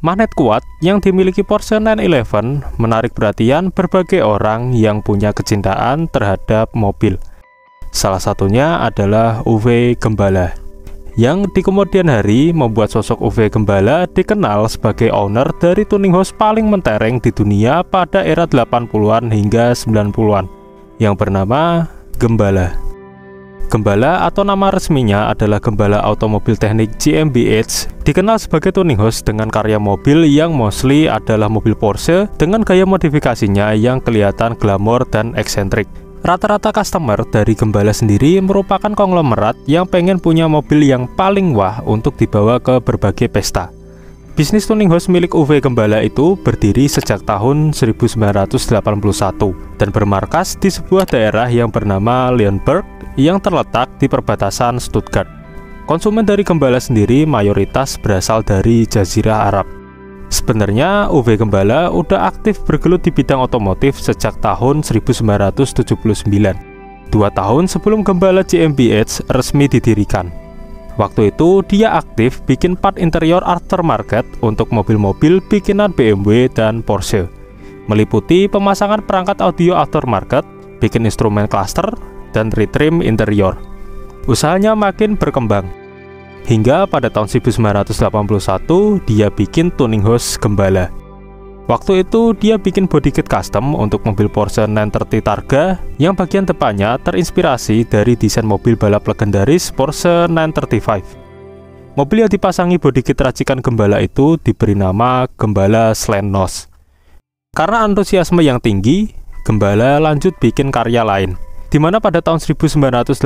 Magnet kuat yang dimiliki Porsche 911 menarik perhatian berbagai orang yang punya kecintaan terhadap mobil. Salah satunya adalah Uwe Gembala, yang di kemudian hari membuat sosok Uwe Gembala dikenal sebagai owner dari tuning house paling mentereng di dunia pada era 80-an hingga 90-an, yang bernama Gembala. Gembala atau nama resminya adalah Gembala Automobil Teknik GmbH, dikenal sebagai tuning house dengan karya mobil yang mostly adalah mobil Porsche dengan gaya modifikasinya yang kelihatan glamor dan eksentrik. Rata-rata customer dari Gembala sendiri merupakan konglomerat yang pengen punya mobil yang paling wah untuk dibawa ke berbagai pesta. Bisnis tuning house milik Uwe Gembala itu berdiri sejak tahun 1981 dan bermarkas di sebuah daerah yang bernama Leonberg yang terletak di perbatasan Stuttgart. Konsumen dari Gembala sendiri mayoritas berasal dari Jazirah Arab. Sebenarnya Uwe Gembala udah aktif bergelut di bidang otomotif sejak tahun 1979, 2 tahun sebelum Gembala GmbH resmi didirikan. Waktu itu dia aktif bikin part interior aftermarket untuk mobil-mobil bikinan BMW dan Porsche, meliputi pemasangan perangkat audio aftermarket, bikin instrumen cluster, dan retrim interior. Usahanya makin berkembang, hingga pada tahun 1981 dia bikin tuning house Gembala. Waktu itu dia bikin bodykit custom untuk mobil Porsche 930 Targa yang bagian depannya terinspirasi dari desain mobil balap legendaris Porsche 935. Mobil yang dipasangi bodykit racikan Gembala itu diberi nama Gembala Slendnos. Karena antusiasme yang tinggi, Gembala lanjut bikin karya lain, di mana pada tahun 1984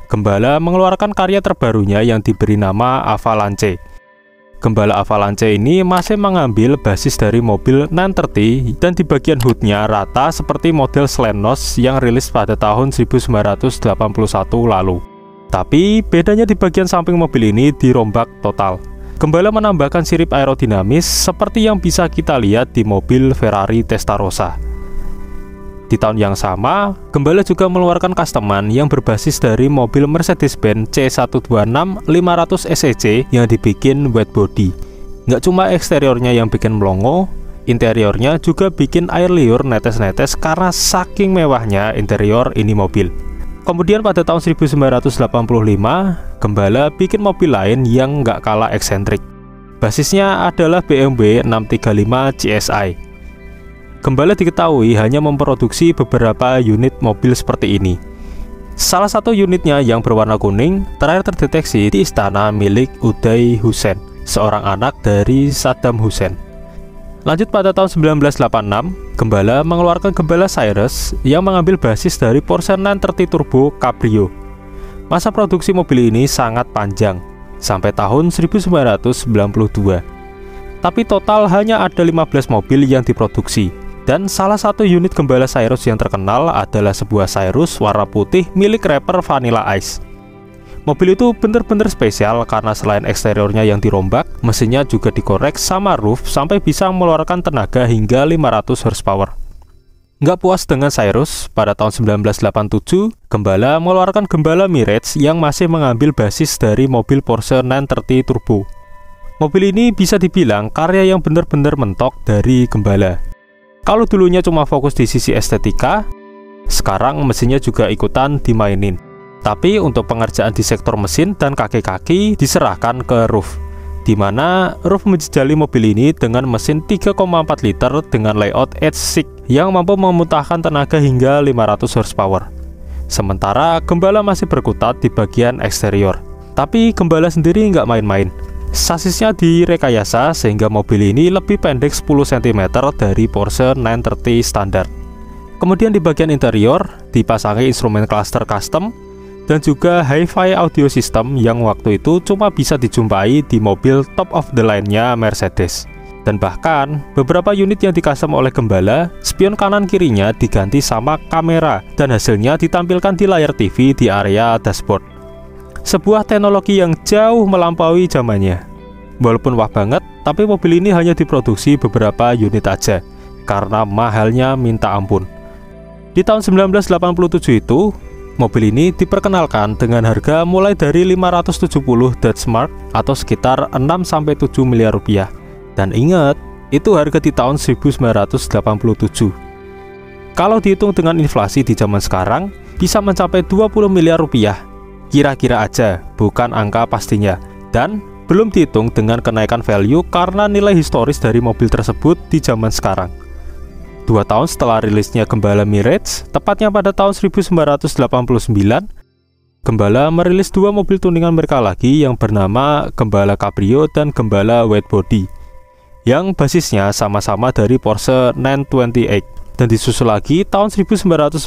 Gembala mengeluarkan karya terbarunya yang diberi nama Avalanche. Gembala Avalanche ini masih mengambil basis dari mobil 930 dan di bagian hoodnya rata seperti model Slendnos yang rilis pada tahun 1981 lalu. Tapi bedanya di bagian samping mobil ini dirombak total. Gembala menambahkan sirip aerodinamis seperti yang bisa kita lihat di mobil Ferrari Testarossa. Di tahun yang sama, Gembala juga mengeluarkan customan yang berbasis dari mobil Mercedes-Benz C126 500 SEC yang dibikin wet body. Nggak cuma eksteriornya yang bikin melongo, interiornya juga bikin air liur netes-netes karena saking mewahnya interior ini mobil. Kemudian pada tahun 1985, Gembala bikin mobil lain yang nggak kalah eksentrik. Basisnya adalah BMW 635 GSI. Gembala diketahui hanya memproduksi beberapa unit mobil seperti ini. Salah satu unitnya yang berwarna kuning terakhir terdeteksi di istana milik Uday Hussein, seorang anak dari Saddam Hussein. Lanjut pada tahun 1986, Gembala mengeluarkan Gembala Cyrus yang mengambil basis dari Porsche 930 Turbo Cabrio. Masa produksi mobil ini sangat panjang, sampai tahun 1992. Tapi total hanya ada 15 mobil yang diproduksi. Dan salah satu unit Gembala Cyrus yang terkenal adalah sebuah Cyrus warna putih milik rapper Vanilla Ice. Mobil itu bener-bener spesial karena selain eksteriornya yang dirombak, mesinnya juga dikorek sama roof sampai bisa mengeluarkan tenaga hingga 500 horsepower. Nggak puas dengan Cyrus, pada tahun 1987, Gembala mengeluarkan Gembala Mirage yang masih mengambil basis dari mobil Porsche 930 Turbo. Mobil ini bisa dibilang karya yang bener-bener mentok dari Gembala. Kalau dulunya cuma fokus di sisi estetika, sekarang mesinnya juga ikutan dimainin. Tapi untuk pengerjaan di sektor mesin dan kaki-kaki diserahkan ke roof, di mana roof menjejali mobil ini dengan mesin 3,4 liter dengan layout H6 yang mampu memuntahkan tenaga hingga 500 horsepower. Sementara Gembala masih berkutat di bagian eksterior. Tapi Gembala sendiri nggak main-main. Sasisnya direkayasa sehingga mobil ini lebih pendek 10 cm dari Porsche 930 standar. Kemudian di bagian interior dipasangi instrumen cluster custom dan juga hi-fi audio system yang waktu itu cuma bisa dijumpai di mobil top of the line-nya Mercedes. Dan bahkan beberapa unit yang dikastam oleh Gembala, spion kanan kirinya diganti sama kamera dan hasilnya ditampilkan di layar TV di area dashboard. Sebuah teknologi yang jauh melampaui zamannya. Walaupun wah banget, tapi mobil ini hanya diproduksi beberapa unit aja karena mahalnya minta ampun. Di tahun 1987 itu, mobil ini diperkenalkan dengan harga mulai dari 570 Deutschmark atau sekitar 6-7 miliar rupiah. Dan ingat, itu harga di tahun 1987. Kalau dihitung dengan inflasi di zaman sekarang, bisa mencapai 20 miliar rupiah. Kira-kira aja, bukan angka pastinya. Dan belum dihitung dengan kenaikan value karena nilai historis dari mobil tersebut di zaman sekarang. 2 tahun setelah rilisnya Gembala Mirage, tepatnya pada tahun 1989, Gembala merilis 2 mobil tuningan mereka lagi yang bernama Gembala Cabrio dan Gembala Widebody, yang basisnya sama-sama dari Porsche 928. Dan disusul lagi tahun 1990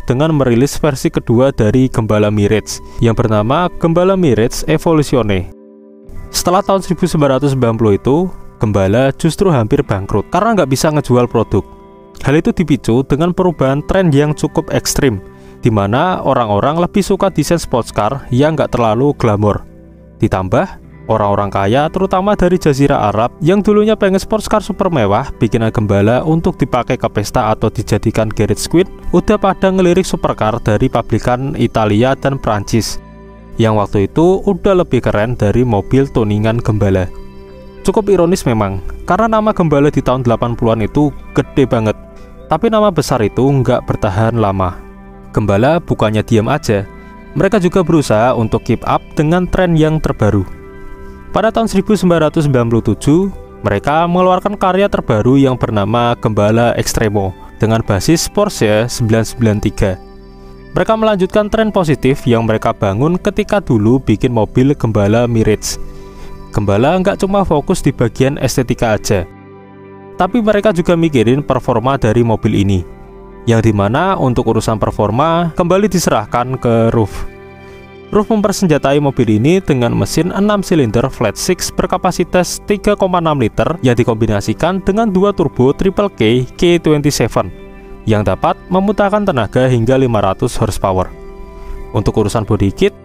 dengan merilis versi kedua dari Gembala Mirage yang bernama Gembala Mirage Evoluzione. Setelah tahun 1990 itu, Gembala justru hampir bangkrut karena nggak bisa ngejual produk. Hal itu dipicu dengan perubahan tren yang cukup ekstrim, di mana orang-orang lebih suka desain sports car yang nggak terlalu glamor. Ditambah, orang-orang kaya terutama dari Jazirah Arab yang dulunya pengen sports car super mewah bikinan Gembala untuk dipakai ke pesta atau dijadikan garage queen, udah pada ngelirik supercar dari pabrikan Italia dan Prancis, yang waktu itu udah lebih keren dari mobil tuningan Gembala. Cukup ironis memang, karena nama Gembala di tahun 80-an itu gede banget, tapi nama besar itu nggak bertahan lama. Gembala bukannya diam aja, mereka juga berusaha untuk keep up dengan tren yang terbaru. Pada tahun 1997, mereka mengeluarkan karya terbaru yang bernama Gembala Extremo dengan basis Porsche 993. Mereka melanjutkan tren positif yang mereka bangun ketika dulu bikin mobil Gembala Mirage. Gembala nggak cuma fokus di bagian estetika aja, tapi mereka juga mikirin performa dari mobil ini, yang dimana untuk urusan performa kembali diserahkan ke RUF. RUF mempersenjatai mobil ini dengan mesin 6 silinder flat 6 berkapasitas 3,6 liter yang dikombinasikan dengan 2 turbo Triple K K27 yang dapat memutarkan tenaga hingga 500 horsepower. Untuk urusan body kit,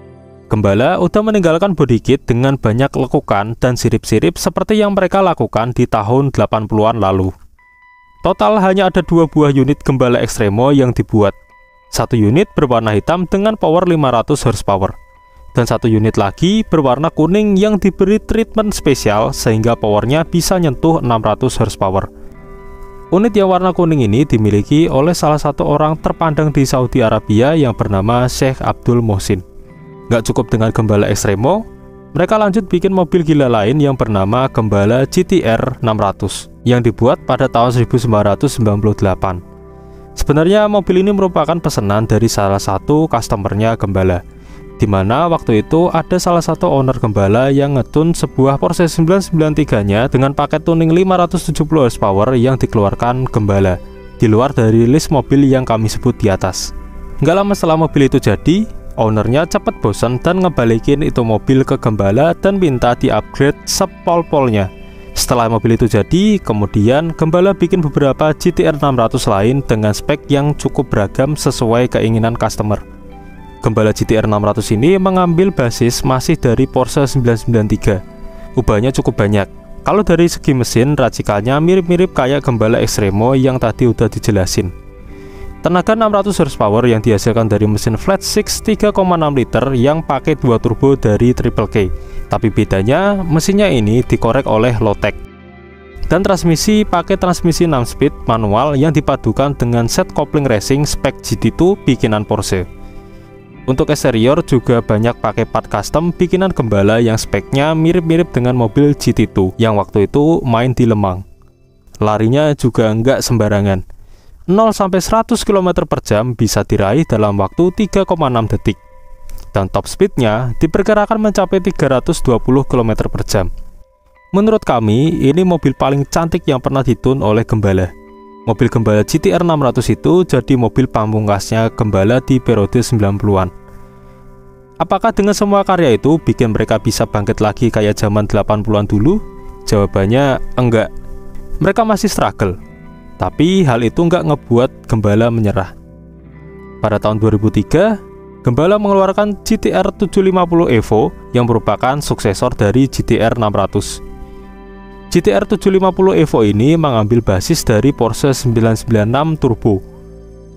Gembala udah meninggalkan body kit dengan banyak lekukan dan sirip-sirip seperti yang mereka lakukan di tahun 80-an lalu. Total hanya ada 2 buah unit Gembala Extremo yang dibuat. 1 unit berwarna hitam dengan power 500 horsepower, dan 1 unit lagi berwarna kuning yang diberi treatment spesial sehingga powernya bisa nyentuh 600 horsepower. Unit yang warna kuning ini dimiliki oleh salah satu orang terpandang di Saudi Arabia yang bernama Sheikh Abdul Mohsin. Gak cukup dengan Gembala Extremo, mereka lanjut bikin mobil gila lain yang bernama Gembala GTR 600 yang dibuat pada tahun 1998. Sebenarnya mobil ini merupakan pesanan dari salah satu customernya Gembala, di mana waktu itu ada salah satu owner Gembala yang ngetun sebuah Porsche 993-nya dengan paket tuning 570 horsepower yang dikeluarkan Gembala, di luar dari list mobil yang kami sebut di atas. Nggak lama setelah mobil itu jadi, ownernya cepat bosan dan ngebalikin itu mobil ke Gembala dan minta di-upgrade sepol-polnya. Setelah mobil itu jadi, kemudian Gembala bikin beberapa GTR 600 lain dengan spek yang cukup beragam sesuai keinginan customer. Gembala GTR 600 ini mengambil basis masih dari Porsche 993. Ubahnya cukup banyak. Kalau dari segi mesin, racikannya mirip-mirip kayak Gembala Extremo yang tadi udah dijelasin. Tenaga 600 horsepower yang dihasilkan dari mesin flat 6 3,6 liter yang pakai 2 turbo dari Triple K. Tapi bedanya, mesinnya ini dikorek oleh Lotec. Dan transmisi pakai transmisi 6 speed manual yang dipadukan dengan set kopling racing spek GT2 bikinan Porsche. Untuk eksterior juga banyak pakai part custom bikinan Gembala yang speknya mirip-mirip dengan mobil GT2 yang waktu itu main di Lemang. Larinya juga nggak sembarangan. 0-100 km per jam bisa diraih dalam waktu 3,6 detik. Dan top speednya diperkirakan mencapai 320 km per jam. Menurut kami, ini mobil paling cantik yang pernah ditun oleh Gembala. Mobil Gembala GTR 600 itu jadi mobil pamungkasnya Gembala di periode 90-an. Apakah dengan semua karya itu bikin mereka bisa bangkit lagi kayak zaman 80-an dulu? Jawabannya enggak. Mereka masih struggle. Tapi hal itu nggak ngebuat Gembala menyerah. Pada tahun 2003, Gembala mengeluarkan GTR 750 Evo yang merupakan suksesor dari GTR 600. GTR 750 Evo ini mengambil basis dari Porsche 996 Turbo.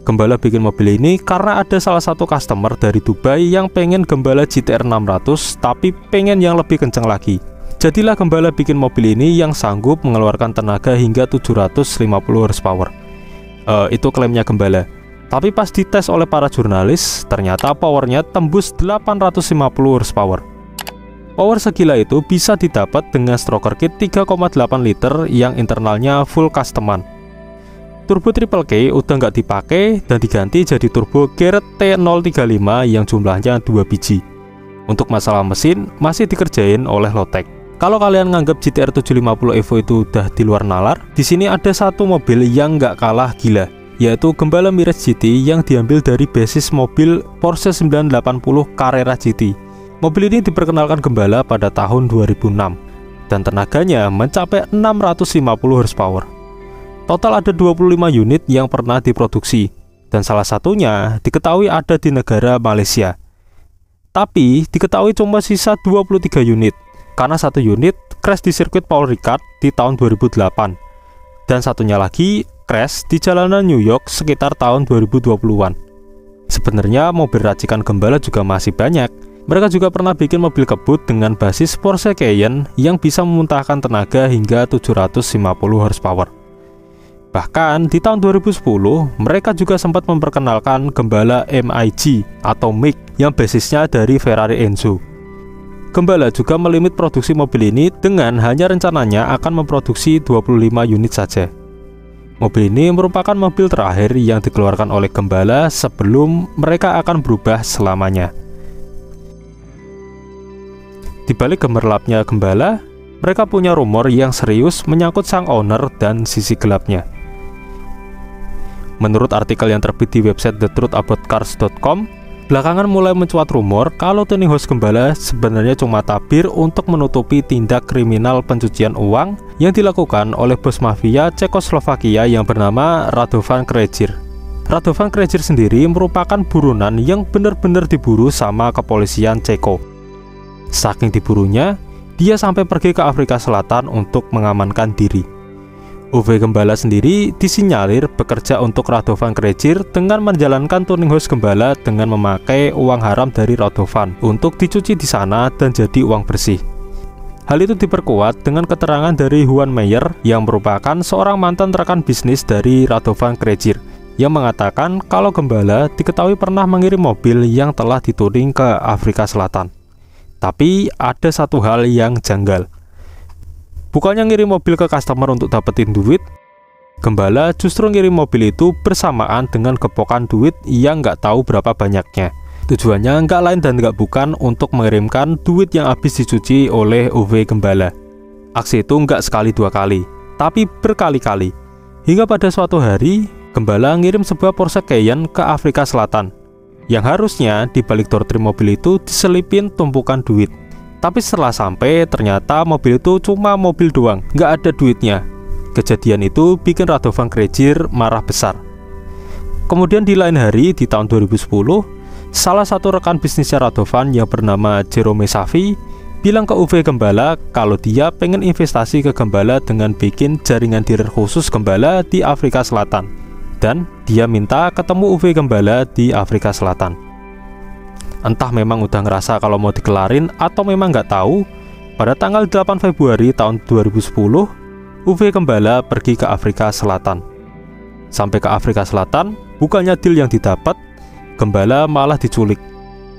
Gembala bikin mobil ini karena ada salah satu customer dari Dubai yang pengen Gembala GTR 600 tapi pengen yang lebih kencang lagi. Jadilah Gembala bikin mobil ini yang sanggup mengeluarkan tenaga hingga 750 horsepower. Itu klaimnya Gembala. Tapi pas dites oleh para jurnalis, ternyata powernya tembus 850 horsepower. Power segila itu bisa didapat dengan stroker kit 3,8 liter yang internalnya full customan. Turbo Triple K udah nggak dipakai dan diganti jadi turbo Garrett T035 yang jumlahnya 2 biji. Untuk masalah mesin masih dikerjain oleh Lotek. Kalau kalian nganggap GTR 750 Evo itu udah di luar nalar, di sini ada satu mobil yang nggak kalah gila, yaitu Gembala Mirage GT yang diambil dari basis mobil Porsche 980 Carrera GT. Mobil ini diperkenalkan Gembala pada tahun 2006 dan tenaganya mencapai 650 horsepower. Total ada 25 unit yang pernah diproduksi dan salah satunya diketahui ada di negara Malaysia. Tapi diketahui cuma sisa 23 unit karena satu unit crash di sirkuit Paul Ricard di tahun 2008 dan satunya lagi crash di jalanan New York sekitar tahun 2020-an. Sebenarnya mobil racikan Gembala juga masih banyak. Mereka juga pernah bikin mobil kebut dengan basis Porsche Cayenne yang bisa memuntahkan tenaga hingga 750 horsepower. Bahkan di tahun 2010, mereka juga sempat memperkenalkan Gembala MIG atau MIG yang basisnya dari Ferrari Enzo. Gembala juga melimit produksi mobil ini dengan hanya rencananya akan memproduksi 25 unit saja. Mobil ini merupakan mobil terakhir yang dikeluarkan oleh Gembala sebelum mereka akan berubah selamanya. Di balik gemerlapnya Gembala, mereka punya rumor yang serius menyangkut sang owner dan sisi gelapnya. Menurut artikel yang terbit di website thetruthaboutcars.com, belakangan mulai mencuat rumor kalau tuning house Gembala sebenarnya cuma tabir untuk menutupi tindak kriminal pencucian uang yang dilakukan oleh bos mafia Cekoslovakia yang bernama Radovan Krejcir. Radovan Krejcir sendiri merupakan buronan yang benar-benar diburu sama kepolisian Ceko. Saking diburunya, dia sampai pergi ke Afrika Selatan untuk mengamankan diri. UV Gembala sendiri disinyalir bekerja untuk Radovan Krejcir dengan menjalankan tuning house Gembala dengan memakai uang haram dari Radovan untuk dicuci di sana dan jadi uang bersih. Hal itu diperkuat dengan keterangan dari Juan Meyer yang merupakan seorang mantan rekan bisnis dari Radovan Krejcir yang mengatakan kalau Gembala diketahui pernah mengirim mobil yang telah dituning ke Afrika Selatan. Tapi ada satu hal yang janggal. Bukannya ngirim mobil ke customer untuk dapetin duit, Gembala justru ngirim mobil itu bersamaan dengan gepokan duit yang nggak tahu berapa banyaknya. Tujuannya nggak lain dan nggak bukan untuk mengirimkan duit yang habis dicuci oleh UV Gembala. Aksi itu nggak sekali dua kali, tapi berkali-kali. Hingga pada suatu hari, Gembala ngirim sebuah Porsche Cayenne ke Afrika Selatan. Yang harusnya di balik door trim mobil itu diselipin tumpukan duit. Tapi setelah sampai, ternyata mobil itu cuma mobil doang, nggak ada duitnya. Kejadian itu bikin Radovan Krejcir marah besar. Kemudian di lain hari, di tahun 2010, salah satu rekan bisnisnya Radovan yang bernama Jerome Safi bilang ke UV Gembala kalau dia pengen investasi ke Gembala dengan bikin jaringan dealer khusus Gembala di Afrika Selatan. Dan dia minta ketemu UV Gembala di Afrika Selatan. Entah memang udah ngerasa kalau mau dikelarin atau memang nggak tahu, pada tanggal 8 Februari tahun 2010, UV Gembala pergi ke Afrika Selatan. Sampai ke Afrika Selatan, bukannya deal yang didapat, Gembala malah diculik.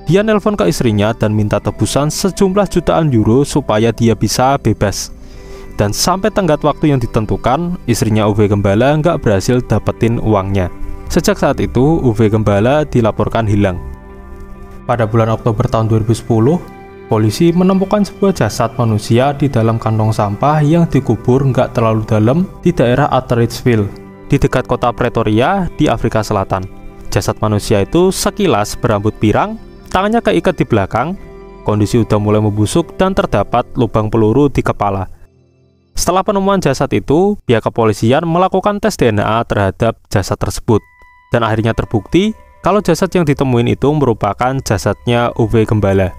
Dia nelpon ke istrinya dan minta tebusan sejumlah jutaan euro supaya dia bisa bebas. Dan sampai tenggat waktu yang ditentukan, istrinya UV Gembala nggak berhasil dapetin uangnya. Sejak saat itu, UV Gembala dilaporkan hilang. Pada bulan Oktober tahun 2010, polisi menemukan sebuah jasad manusia di dalam kantong sampah yang dikubur nggak terlalu dalam di daerah Atteridgeville, di dekat kota Pretoria di Afrika Selatan. Jasad manusia itu sekilas berambut pirang, tangannya keikat di belakang, kondisi udah mulai membusuk dan terdapat lubang peluru di kepala. Setelah penemuan jasad itu, pihak kepolisian melakukan tes DNA terhadap jasad tersebut. Dan akhirnya terbukti kalau jasad yang ditemuin itu merupakan jasadnya UV Gembala.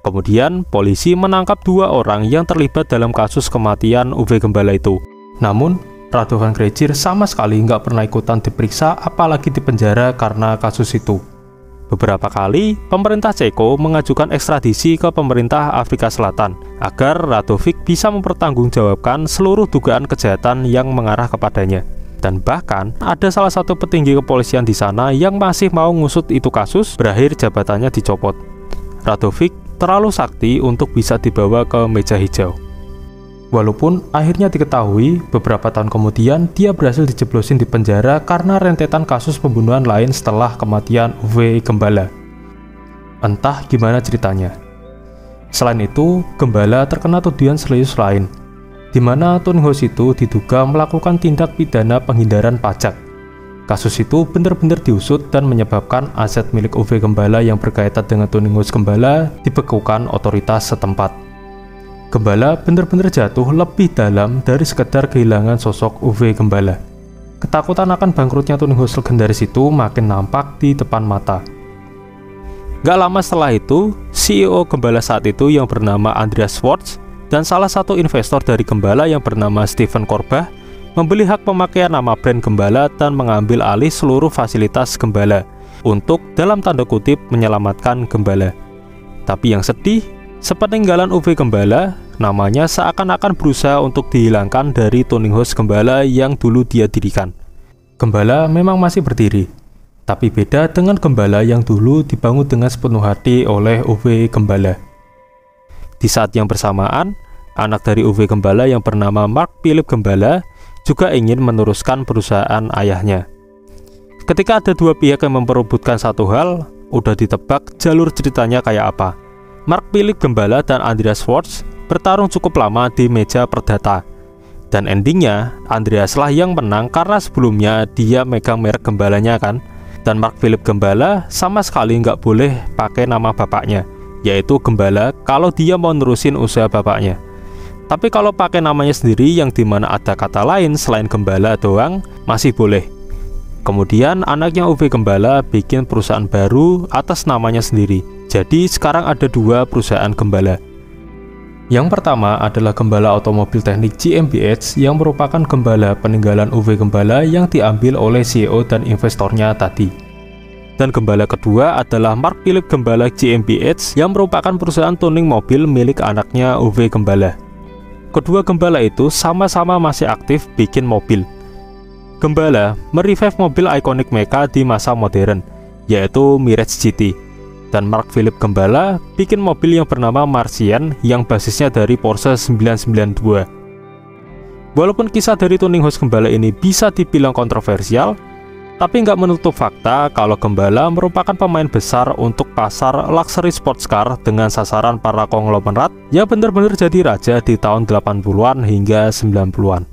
Kemudian, polisi menangkap 2 orang yang terlibat dalam kasus kematian UV Gembala itu. Namun, Radovan Krejcir sama sekali nggak pernah ikutan diperiksa apalagi dipenjara karena kasus itu. Beberapa kali, pemerintah Ceko mengajukan ekstradisi ke pemerintah Afrika Selatan agar Radovic bisa mempertanggungjawabkan seluruh dugaan kejahatan yang mengarah kepadanya. Dan bahkan, ada salah satu petinggi kepolisian di sana yang masih mau ngusut itu kasus, berakhir jabatannya dicopot. Radovic terlalu sakti untuk bisa dibawa ke meja hijau. Walaupun akhirnya diketahui, beberapa tahun kemudian dia berhasil dijeblosin di penjara karena rentetan kasus pembunuhan lain setelah kematian Uwe Gembala. Entah gimana ceritanya. Selain itu, Gembala terkena tuduhan serius lain, di mana Turnhouse itu diduga melakukan tindak pidana penghindaran pajak. Kasus itu benar-benar diusut dan menyebabkan aset milik Uwe Gembala yang berkaitan dengan Turnhouse Gembala dibekukan otoritas setempat. Gembala benar-benar jatuh lebih dalam dari sekedar kehilangan sosok Uwe Gembala. Ketakutan akan bangkrutnya Turnhouse legendaris itu makin nampak di depan mata. Gak lama setelah itu, CEO Gembala saat itu yang bernama Andreas Schwartz dan salah satu investor dari Gembala yang bernama Steven Korbach membeli hak pemakaian nama brand Gembala dan mengambil alih seluruh fasilitas Gembala untuk dalam tanda kutip menyelamatkan Gembala. Tapi yang sedih, sepeninggalan Uwe Gembala, namanya seakan-akan berusaha untuk dihilangkan dari Turnhouse Gembala yang dulu dia dirikan. Gembala memang masih berdiri, tapi beda dengan Gembala yang dulu dibangun dengan sepenuh hati oleh Uwe Gembala. Di saat yang bersamaan, anak dari Uwe Gembala yang bernama Mark Philip Gembala juga ingin meneruskan perusahaan ayahnya. Ketika ada dua pihak yang memperebutkan satu hal, udah ditebak jalur ceritanya kayak apa. Mark Philip Gembala dan Andreas Schwartz bertarung cukup lama di meja perdata. Dan endingnya, Andreas lah yang menang karena sebelumnya dia megang merek Gembalanya kan. Dan Mark Philip Gembala sama sekali nggak boleh pakai nama bapaknya, yaitu Gembala kalau dia mau nerusin usaha bapaknya. Tapi kalau pakai namanya sendiri yang dimana ada kata lain selain Gembala doang, masih boleh. Kemudian anaknya Uwe Gembala bikin perusahaan baru atas namanya sendiri. Jadi sekarang ada dua perusahaan Gembala. Yang pertama adalah Gembala Otomobil Teknik GmbH yang merupakan Gembala peninggalan Uwe Gembala yang diambil oleh CEO dan investornya tadi. Dan Gembala kedua adalah Mark Philip Gembala GmbH yang merupakan perusahaan tuning mobil milik anaknya Uwe Gembala. Kedua Gembala itu sama-sama masih aktif bikin mobil. Gembala merevive mobil ikonik mereka di masa modern, yaitu Mirage GT. Dan Mark Philip Gembala bikin mobil yang bernama Marcian yang basisnya dari Porsche 992. Walaupun kisah dari Turnhouse Gembala ini bisa dibilang kontroversial, tapi nggak menutup fakta kalau Gembala merupakan pemain besar untuk pasar luxury sports car dengan sasaran para konglomerat yang benar-benar jadi raja di tahun 80-an hingga 90-an.